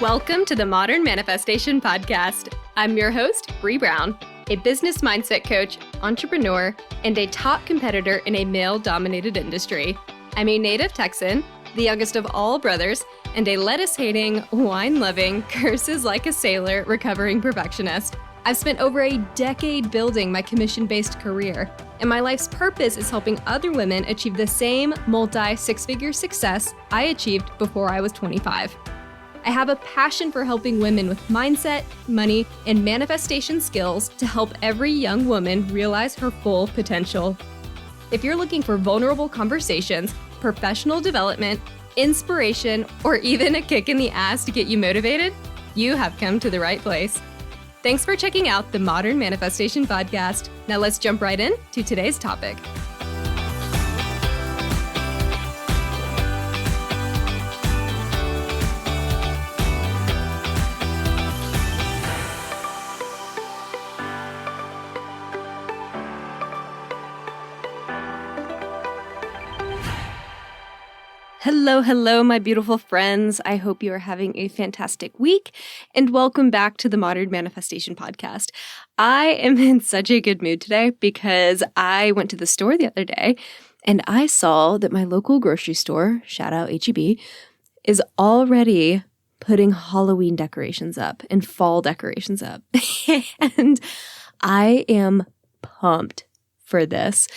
Welcome to the Modern Manifestation Podcast. I'm your host, Bree Brown, a business mindset coach, entrepreneur, and a top competitor in a male-dominated industry. I'm a native Texan, the youngest of all brothers, and a lettuce-hating, wine-loving, curses like a sailor, recovering perfectionist. I've spent over a decade building my commission-based career, and my life's purpose is helping other women achieve the same multi-six-figure success I achieved before I was 25. I have a passion for helping women with mindset, money, and manifestation skills to help every young woman realize her full potential. If you're looking for vulnerable conversations, professional development, inspiration, or even a kick in the ass to get you motivated, you have come to the right place. Thanks for checking out the Modern Manifestation Podcast. Now let's jump right in to today's topic. Hello, my beautiful friends. I hope you are having a fantastic week, and welcome back to the Modern Manifestation Podcast. I am in such a good mood today because I went to the store the other day and I saw that my local grocery store, shout out H-E-B, is already putting Halloween decorations up and fall decorations up. And I am pumped for this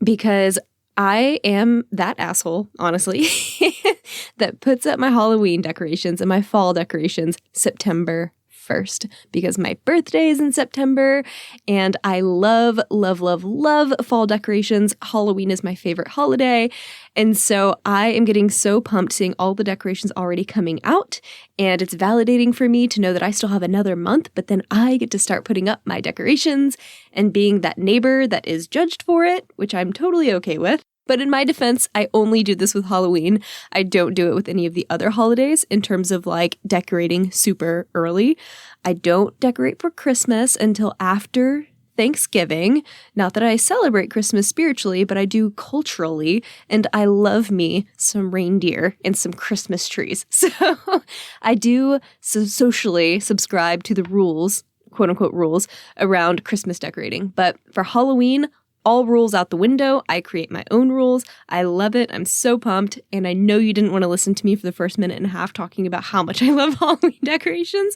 because I am that asshole, honestly, that puts up my Halloween decorations and my fall decorations September 1st because my birthday is in September and I love fall decorations. Halloween is my favorite holiday. And so I am getting so pumped seeing all the decorations already coming out, and it's validating for me to know that I still have another month, but then I get to start putting up my decorations and being that neighbor that is judged for it, which I'm totally okay with. But in my defense, I only do this with Halloween. I don't do it with any of the other holidays in terms of like decorating super early. I don't decorate for Christmas until after Thanksgiving. Not that I celebrate Christmas spiritually, but I do culturally, and I love me some reindeer and some Christmas trees. So I do socially subscribe to the rules, quote unquote rules, around Christmas decorating. But for Halloween, all rules out the window. I create my own rules. I love it. I'm so pumped. And I know you didn't want to listen to me for the first minute and a half talking about how much I love Halloween decorations,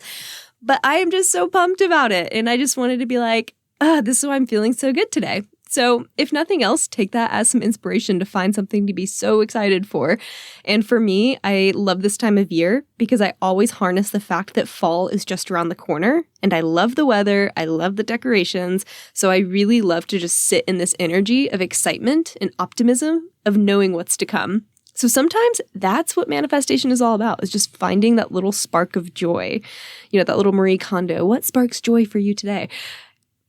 but I am just so pumped about it. And I just wanted to be like, this is why I'm feeling so good today. So if nothing else, take that as some inspiration to find something to be so excited for. And for me, I love this time of year because I always harness the fact that fall is just around the corner. And I love the weather. I love the decorations. So I really love to just sit in this energy of excitement and optimism of knowing what's to come. So sometimes that's what manifestation is all about, is just finding that little spark of joy. You know, that little Marie Kondo, what sparks joy for you today?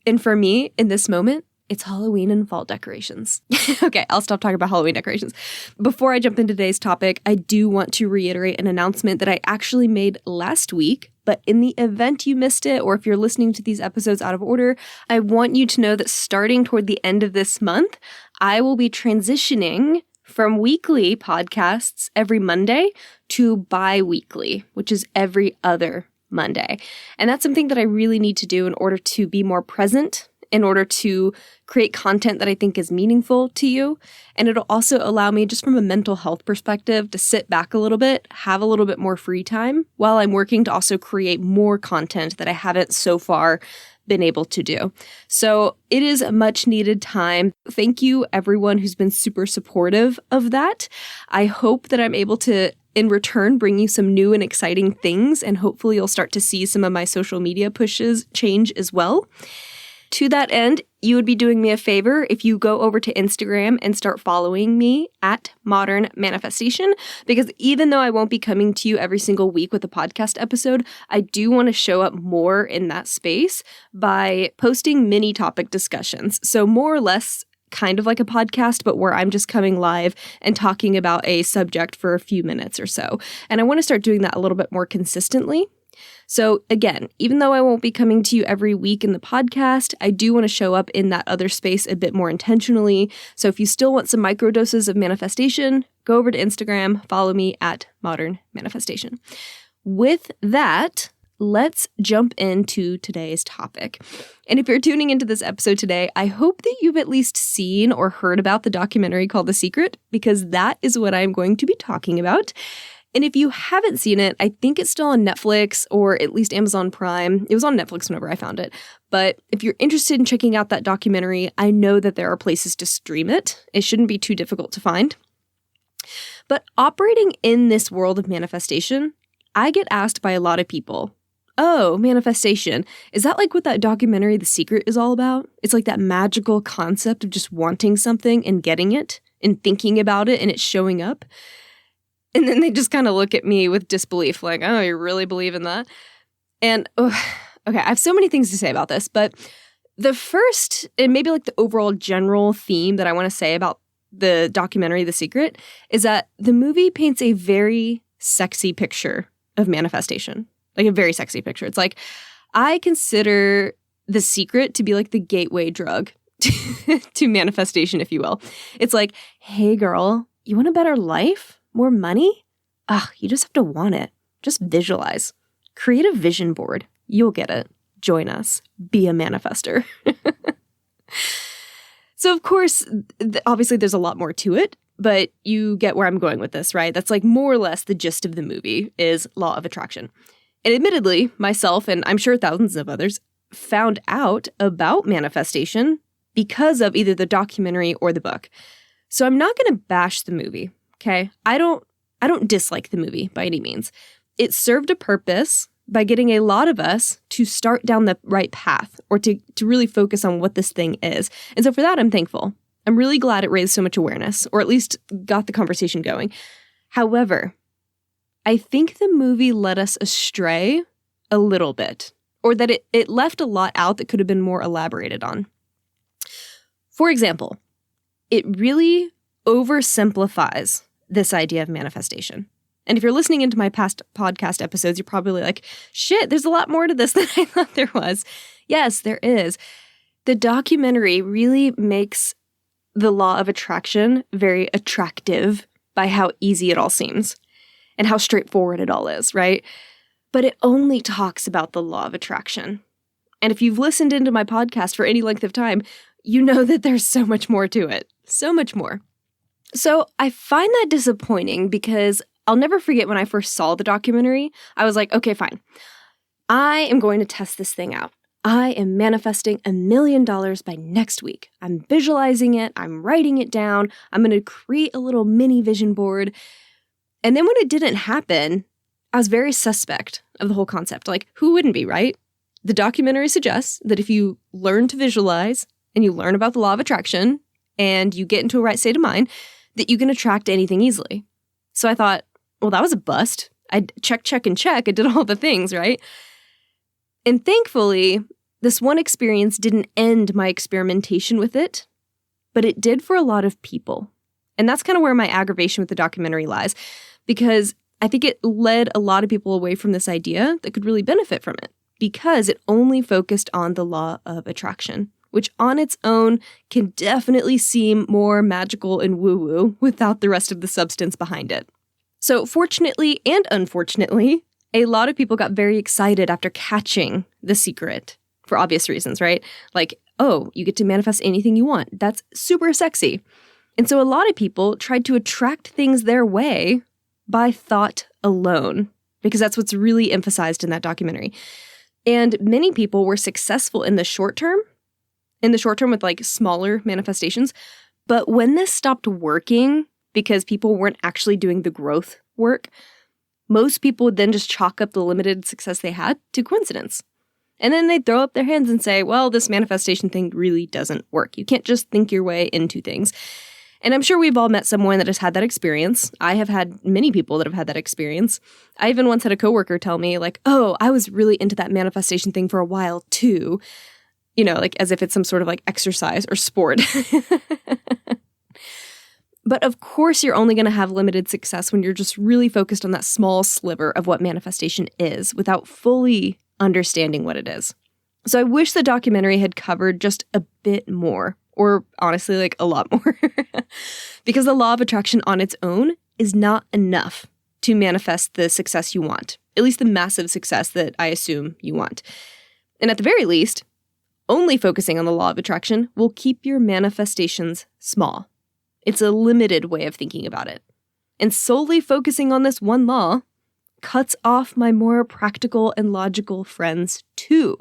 And for me, in this moment, it's Halloween and fall decorations. Okay, I'll stop talking about Halloween decorations. Before I jump into today's topic, I do want to reiterate an announcement that I actually made last week. But in the event you missed it, or if you're listening to these episodes out of order, I want you to know that starting toward the end of this month, I will be transitioning from weekly podcasts every Monday to bi-weekly, which is every other Monday. And that's something that I really need to do in order to be more present, in order to create content that I think is meaningful to you. And it'll also allow me, just from a mental health perspective, to sit back a little bit, have a little bit more free time while I'm working to also create more content that I haven't so far been able to do. So it is a much needed time. Thank you everyone who's been super supportive of that. I hope that I'm able to, in return, bring you some new and exciting things, and hopefully you'll start to see some of my social media pushes change as well. To that end, you would be doing me a favor if you go over to Instagram and start following me at Modern Manifestation, because even though I won't be coming to you every single week with a podcast episode, I do want to show up more in that space by posting mini topic discussions. So more or less kind of like a podcast, but where I'm just coming live and talking about a subject for a few minutes or so. And I want to start doing that a little bit more consistently. So again, even though I won't be coming to you every week in the podcast, I do want to show up in that other space a bit more intentionally. So if you still want some microdoses of manifestation, go over to Instagram, follow me at Modern Manifestation. with that, let's jump into today's topic. And if you're tuning into this episode today, I hope that you've at least seen or heard about the documentary called The Secret, because that is what I'm going to be talking about. And if you haven't seen it, I think it's still on Netflix or at least Amazon Prime. It was on Netflix whenever I found it. But if you're interested in checking out that documentary, I know that there are places to stream it. It shouldn't be too difficult to find. But operating in this world of manifestation, I get asked by a lot of people, oh, manifestation, is that like what that documentary The Secret is all about? It's like that magical concept of just wanting something and getting it and thinking about it and it showing up. And then they just kind of look at me with disbelief, like, oh, you really believe in that? And, okay, I have so many things to say about this, but the first, and maybe like the overall general theme that I want to say about the documentary The Secret is that the movie paints a very sexy picture of manifestation, like a very sexy picture. It's like, I consider The Secret to be like the gateway drug to manifestation, if you will. It's like, hey, girl, you want a better life? More money? You just have to want it. Just visualize. Create a vision board. You'll get it. Join us. Be a manifester. So, of course, obviously there's a lot more to it, but you get where I'm going with this, right? That's like more or less the gist of the movie is law of attraction. And admittedly, myself, and I'm sure thousands of others, found out about manifestation because of either the documentary or the book. So I'm not going to bash the movie. Okay, I don't dislike the movie by any means. It served a purpose by getting a lot of us to start down the right path or to really focus on what this thing is. And so for that, I'm thankful. I'm really glad it raised so much awareness, or at least got the conversation going. However, I think the movie led us astray a little bit, or that it left a lot out that could have been more elaborated on. For example, it really oversimplifies this idea of manifestation. And if you're listening into my past podcast episodes, you're probably like, shit, there's a lot more to this than I thought there was. Yes, there is. The documentary really makes the law of attraction very attractive by how easy it all seems and how straightforward it all is, right? But it only talks about the law of attraction. And if you've listened into my podcast for any length of time, you know that there's so much more to it. So much more. So I find that disappointing because I'll never forget when I first saw the documentary, I was like, okay, fine. I am going to test this thing out. I am manifesting $1 million by next week. I'm visualizing it. I'm writing it down. I'm going to create a little mini vision board. And then when it didn't happen, I was very suspect of the whole concept. Like, who wouldn't be, right? The documentary suggests that if you learn to visualize and you learn about the law of attraction and you get into a right state of mind, that you can attract anything easily. So I thought, well, that was a bust. I check, and check. I did all the things, right? And thankfully, this one experience didn't end my experimentation with it, but it did for a lot of people. And that's kind of where my aggravation with the documentary lies, because I think it led a lot of people away from this idea that could really benefit from it, because it only focused on the law of attraction, which on its own can definitely seem more magical and woo-woo without the rest of the substance behind it. So fortunately and unfortunately, a lot of people got very excited after catching The Secret for obvious reasons, right? Like, oh, you get to manifest anything you want. That's super sexy. And so a lot of people tried to attract things their way by thought alone, because that's what's really emphasized in that documentary. And many people were successful in the short term with like smaller manifestations. But when this stopped working, because people weren't actually doing the growth work, most people would then just chalk up the limited success they had to coincidence. And then they'd throw up their hands and say, well, this manifestation thing really doesn't work. You can't just think your way into things. And I'm sure we've all met someone that has had that experience. I have had many people that have had that experience. I even once had a coworker tell me like, oh, I was really into that manifestation thing for a while too. You know, like as if it's some sort of like exercise or sport. But of course, you're only going to have limited success when you're just really focused on that small sliver of what manifestation is without fully understanding what it is. So I wish the documentary had covered just a bit more, or honestly, like a lot more, because the law of attraction on its own is not enough to manifest the success you want, at least the massive success that I assume you want. And at the very least, only focusing on the law of attraction will keep your manifestations small. It's a limited way of thinking about it. And solely focusing on this one law cuts off my more practical and logical friends too,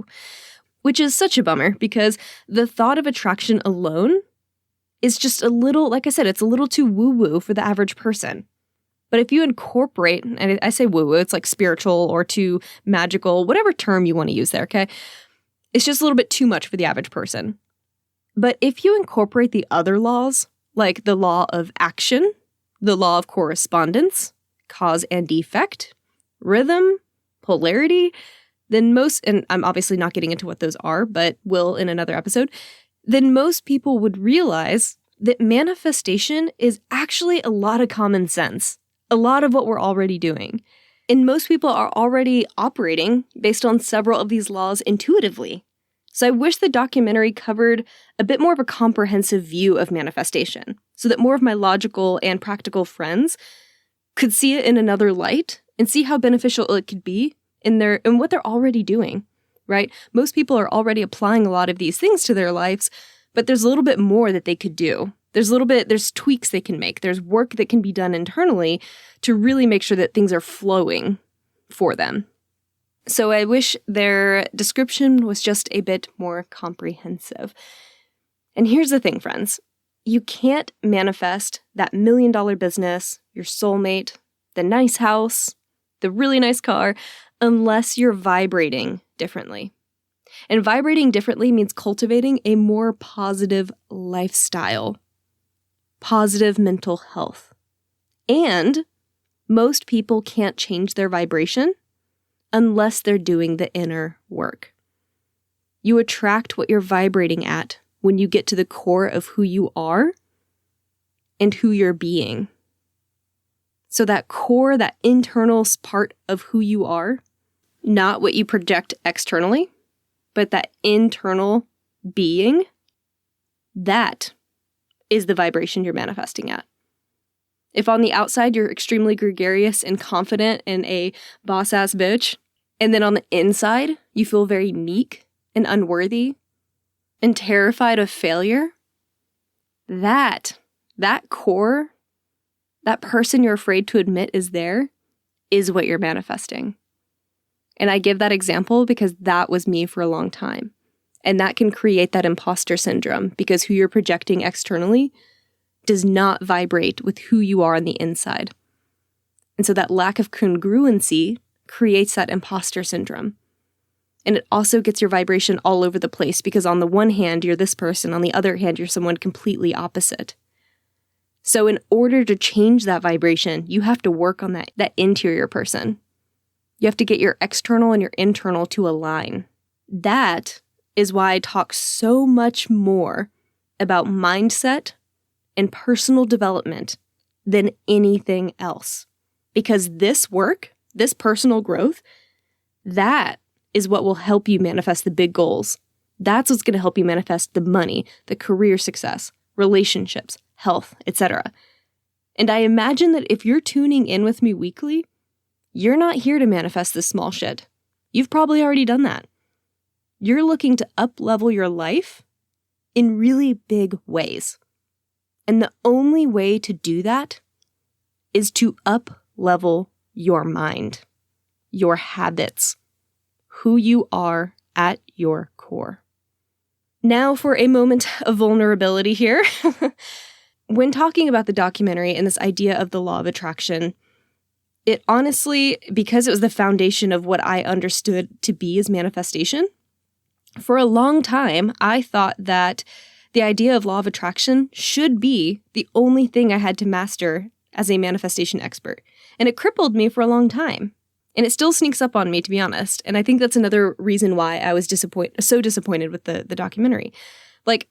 which is such a bummer because the thought of attraction alone is just a little, like I said, it's a little too woo-woo for the average person. But if you incorporate, and I say woo-woo, it's like spiritual or too magical, whatever term you want to use there, okay? It's just a little bit too much for the average person. But if you incorporate the other laws, like the law of action, the law of correspondence, cause and effect, rhythm, polarity, then most, and I'm obviously not getting into what those are, but will in another episode, then most people would realize that manifestation is actually a lot of common sense, a lot of what we're already doing. And most people are already operating based on several of these laws intuitively. So I wish the documentary covered a bit more of a comprehensive view of manifestation so that more of my logical and practical friends could see it in another light and see how beneficial it could be in what they're already doing, right? Most people are already applying a lot of these things to their lives, but there's a little bit more that they could do. There's tweaks they can make. There's work that can be done internally to really make sure that things are flowing for them. So I wish their description was just a bit more comprehensive. And here's the thing, friends. You can't manifest that $1 million business, your soulmate, the nice house, the really nice car, unless you're vibrating differently. And vibrating differently means cultivating a more positive lifestyle, positive mental health. And most people can't change their vibration unless they're doing the inner work. You attract what you're vibrating at when you get to the core of who you are and who you're being. So that core, that internal part of who you are, not what you project externally, but that internal being, that is the vibration you're manifesting at. If on the outside you're extremely gregarious and confident and a boss-ass bitch, and then on the inside you feel very meek and unworthy and terrified of failure, that core, that person you're afraid to admit is there, is what you're manifesting. And I give that example because that was me for a long time. And that can create that imposter syndrome because who you're projecting externally does not vibrate with who you are on the inside. And so that lack of congruency creates that imposter syndrome. And it also gets your vibration all over the place because on the one hand, you're this person, on the other hand, you're someone completely opposite. So in order to change that vibration, you have to work on that interior person. You have to get your external and your internal to align. That is why I talk so much more about mindset and personal development than anything else. Because this work, this personal growth, that is what will help you manifest the big goals. That's what's going to help you manifest the money, the career success, relationships, health, etc. And I imagine that if you're tuning in with me weekly, you're not here to manifest this small shit. You've probably already done that. You're looking to up-level your life in really big ways. And the only way to do that is to up-level your mind, your habits, who you are at your core. Now for a moment of vulnerability here. When talking about the documentary and this idea of the law of attraction, it honestly, because it was the foundation of what I understood to be as manifestation, for a long time, I thought that the idea of law of attraction should be the only thing I had to master as a manifestation expert. And it crippled me for a long time. And it still sneaks up on me, to be honest. And I think that's another reason why I was so disappointed with the documentary. Like,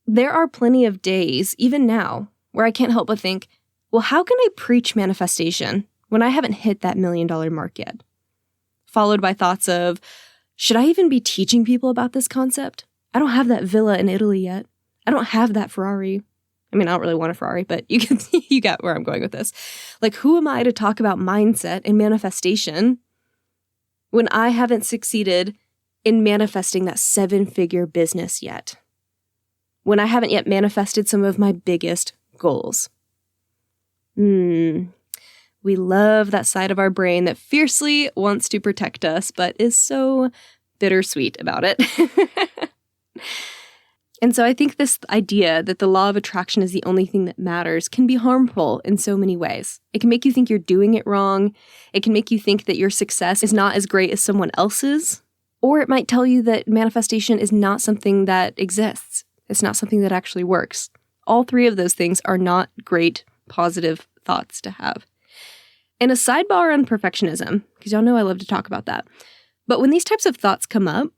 there are plenty of days, even now, where I can't help but think, well, how can I preach manifestation when I haven't hit that $1 million mark yet? Followed by thoughts of, should I even be teaching people about this concept? I don't have that villa in Italy yet. I don't have that Ferrari. I mean, I don't really want a Ferrari, but you get where I'm going with this. Like, who am I to talk about mindset and manifestation when I haven't succeeded in manifesting that 7-figure business yet? When I haven't yet manifested some of my biggest goals? We love that side of our brain that fiercely wants to protect us, but is so bittersweet about it. And so I think this idea that the law of attraction is the only thing that matters can be harmful in so many ways. It can make you think you're doing it wrong. It can make you think that your success is not as great as someone else's. Or it might tell you that manifestation is not something that exists. It's not something that actually works. All three of those things are not great, positive thoughts to have. And a sidebar on perfectionism, because y'all know I love to talk about that. But when these types of thoughts come up,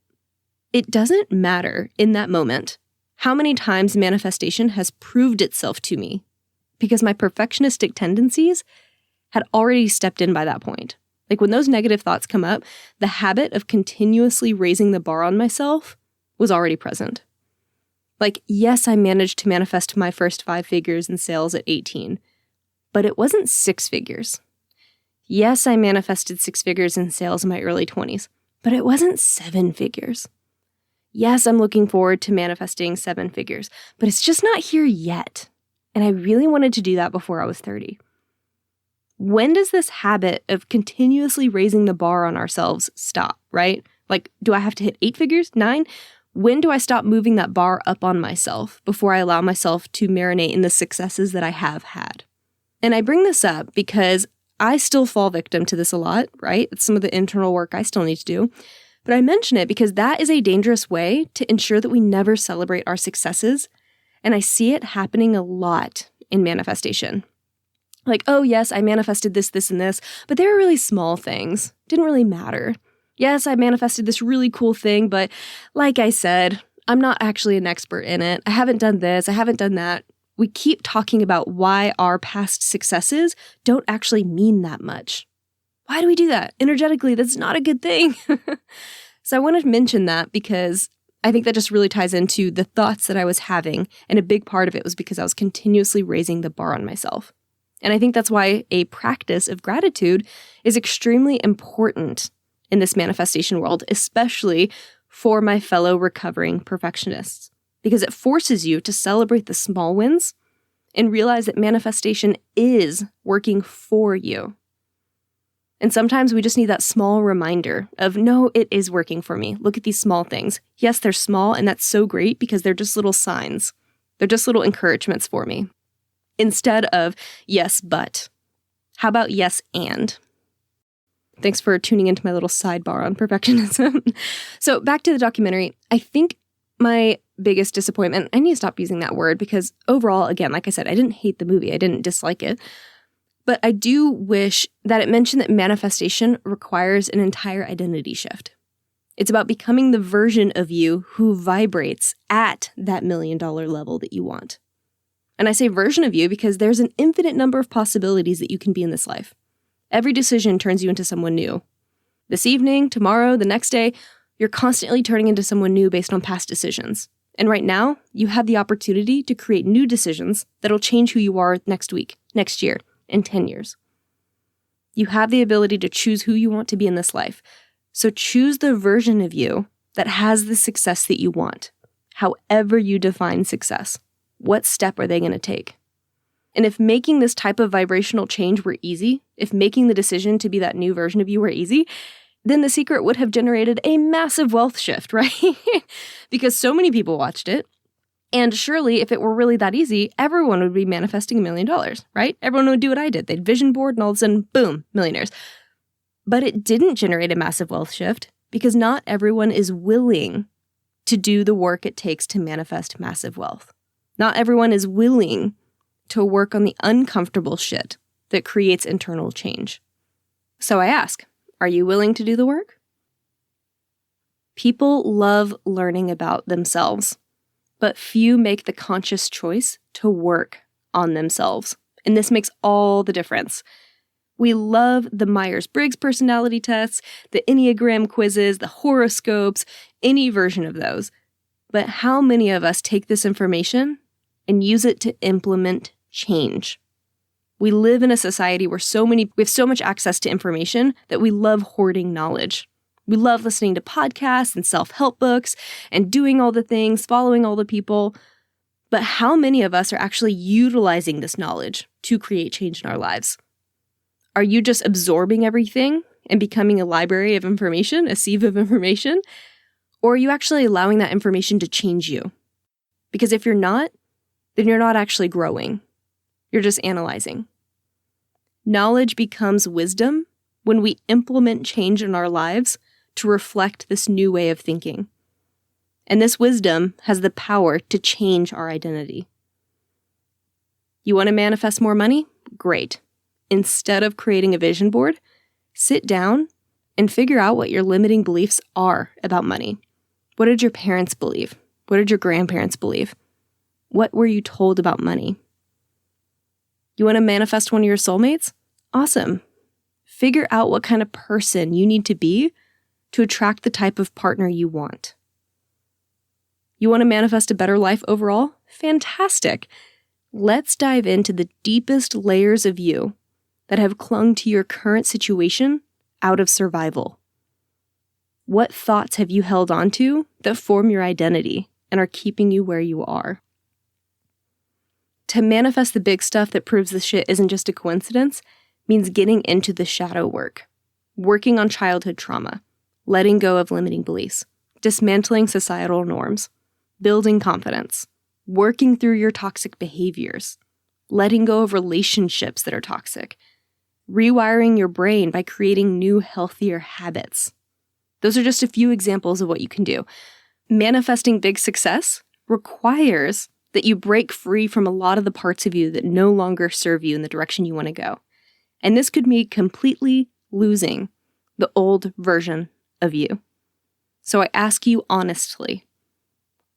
it doesn't matter in that moment how many times manifestation has proved itself to me, because my perfectionistic tendencies had already stepped in by that point. Like when those negative thoughts come up, the habit of continuously raising the bar on myself was already present. Like, yes, I managed to manifest my first 5 figures in sales at 18, but it wasn't 6 figures. Yes, I manifested 6 figures in sales in my early 20s, but it wasn't 7 figures. Yes, I'm looking forward to manifesting 7 figures, but it's just not here yet. And I really wanted to do that before I was 30. When does this habit of continuously raising the bar on ourselves stop, right? Like, do I have to hit 8 figures, 9? When do I stop moving that bar up on myself before I allow myself to marinate in the successes that I have had? And I bring this up because I still fall victim to this a lot, right? It's some of the internal work I still need to do. But I mention it because that is a dangerous way to ensure that we never celebrate our successes. And I see it happening a lot in manifestation. Like, oh yes, I manifested this, this, and this, but they were really small things. Didn't really matter. Yes, I manifested this really cool thing, but like I said, I'm not actually an expert in it. I haven't done this, I haven't done that. We keep talking about why our past successes don't actually mean that much. Why do we do that? Energetically, that's not a good thing. So I want to mention that because I think that just really ties into the thoughts that I was having, and a big part of it was because I was continuously raising the bar on myself. And I think that's why a practice of gratitude is extremely important in this manifestation world, especially for my fellow recovering perfectionists, because it forces you to celebrate the small wins and realize that manifestation is working for you. And sometimes we just need that small reminder of, no, it is working for me. Look at these small things. Yes, they're small, and that's so great because they're just little signs. They're just little encouragements for me. Instead of, yes, but. How about yes, and? Thanks for tuning into my little sidebar on perfectionism. So back to the documentary. I think my biggest disappointment, I need to stop using that word because overall, again, like I said, I didn't hate the movie. I didn't dislike it. But I do wish that it mentioned that manifestation requires an entire identity shift. It's about becoming the version of you who vibrates at that $1 million level that you want. And I say version of you because there's an infinite number of possibilities that you can be in this life. Every decision turns you into someone new. This evening, tomorrow, the next day, you're constantly turning into someone new based on past decisions. And right now, you have the opportunity to create new decisions that'll change who you are next week, next year, in 10 years. You have the ability to choose who you want to be in this life. So choose the version of you that has the success that you want. However you define success, what step are they going to take? And if making this type of vibrational change were easy, if making the decision to be that new version of you were easy, then The Secret would have generated a massive wealth shift, right? Because so many people watched it. And surely, if it were really that easy, everyone would be manifesting $1 million, right? Everyone would do what I did. They'd vision board and all of a sudden, boom, millionaires. But it didn't generate a massive wealth shift because not everyone is willing to do the work it takes to manifest massive wealth. Not everyone is willing to work on the uncomfortable shit that creates internal change. So I ask, are you willing to do the work? People love learning about themselves, but few make the conscious choice to work on themselves. And this makes all the difference. We love the Myers-Briggs personality tests, the Enneagram quizzes, the horoscopes, any version of those. But how many of us take this information and use it to implement change. We live in a society where we have so much access to information that we love hoarding knowledge. We love listening to podcasts and self-help books and doing all the things, following all the people. But how many of us are actually utilizing this knowledge to create change in our lives? Are you just absorbing everything and becoming a library of information, a sieve of information? Or are you actually allowing that information to change you? Because if you're not, then you're not actually growing. You're just analyzing. Knowledge becomes wisdom when we implement change in our lives to reflect this new way of thinking. And this wisdom has the power to change our identity. You want to manifest more money? Great. Instead of creating a vision board, sit down and figure out what your limiting beliefs are about money. What did your parents believe? What did your grandparents believe? What were you told about money? You want to manifest one of your soulmates? Awesome. Figure out what kind of person you need to be to attract the type of partner you want. You want to manifest a better life overall? Fantastic. Let's dive into the deepest layers of you that have clung to your current situation out of survival. What thoughts have you held on to that form your identity and are keeping you where you are? To manifest the big stuff that proves this shit isn't just a coincidence means getting into the shadow work, working on childhood trauma, letting go of limiting beliefs, dismantling societal norms, building confidence, working through your toxic behaviors, letting go of relationships that are toxic, rewiring your brain by creating new, healthier habits. Those are just a few examples of what you can do. Manifesting big success requires that you break free from a lot of the parts of you that no longer serve you in the direction you want to go. And this could mean completely losing the old version of you. So I ask you honestly,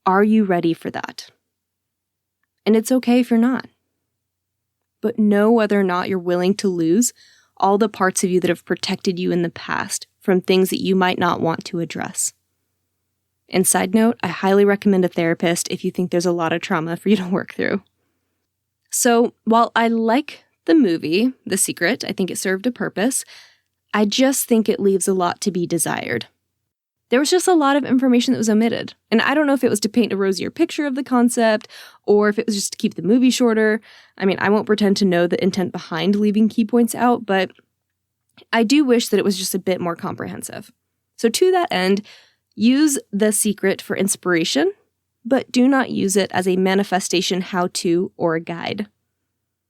are you ready for that? And it's okay if you're not. But know whether or not you're willing to lose all the parts of you that have protected you in the past from things that you might not want to address. And side note, I highly recommend a therapist if you think there's a lot of trauma for you to work through. So while I like the movie, The Secret, I think it served a purpose, I just think it leaves a lot to be desired. There was just a lot of information that was omitted. And I don't know if it was to paint a rosier picture of the concept or if it was just to keep the movie shorter. I mean, I won't pretend to know the intent behind leaving key points out, but I do wish that it was just a bit more comprehensive. So to that end, use The Secret for inspiration, but do not use it as a manifestation how-to or a guide.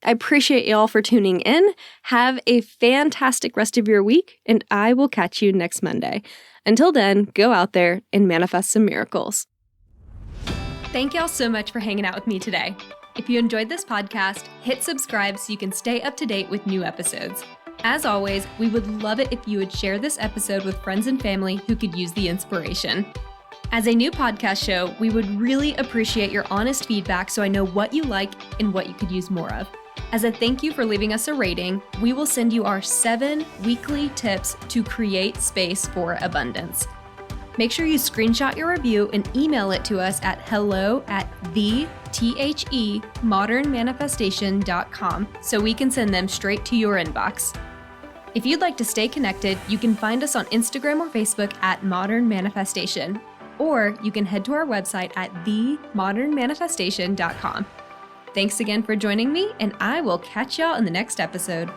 I appreciate y'all for tuning in. Have a fantastic rest of your week, and I will catch you next Monday. Until then, go out there and manifest some miracles. Thank y'all so much for hanging out with me today. If you enjoyed this podcast, hit subscribe so you can stay up to date with new episodes. As always, we would love it if you would share this episode with friends and family who could use the inspiration. As a new podcast show, we would really appreciate your honest feedback so I know what you like and what you could use more of. As a thank you for leaving us a rating, we will send you our 7 weekly tips to create space for abundance. Make sure you screenshot your review and email it to us at hello@themodernmanifestation.com so we can send them straight to your inbox. If you'd like to stay connected, you can find us on Instagram or Facebook at Modern Manifestation, or you can head to our website at themodernmanifestation.com. Thanks again for joining me, and I will catch y'all in the next episode.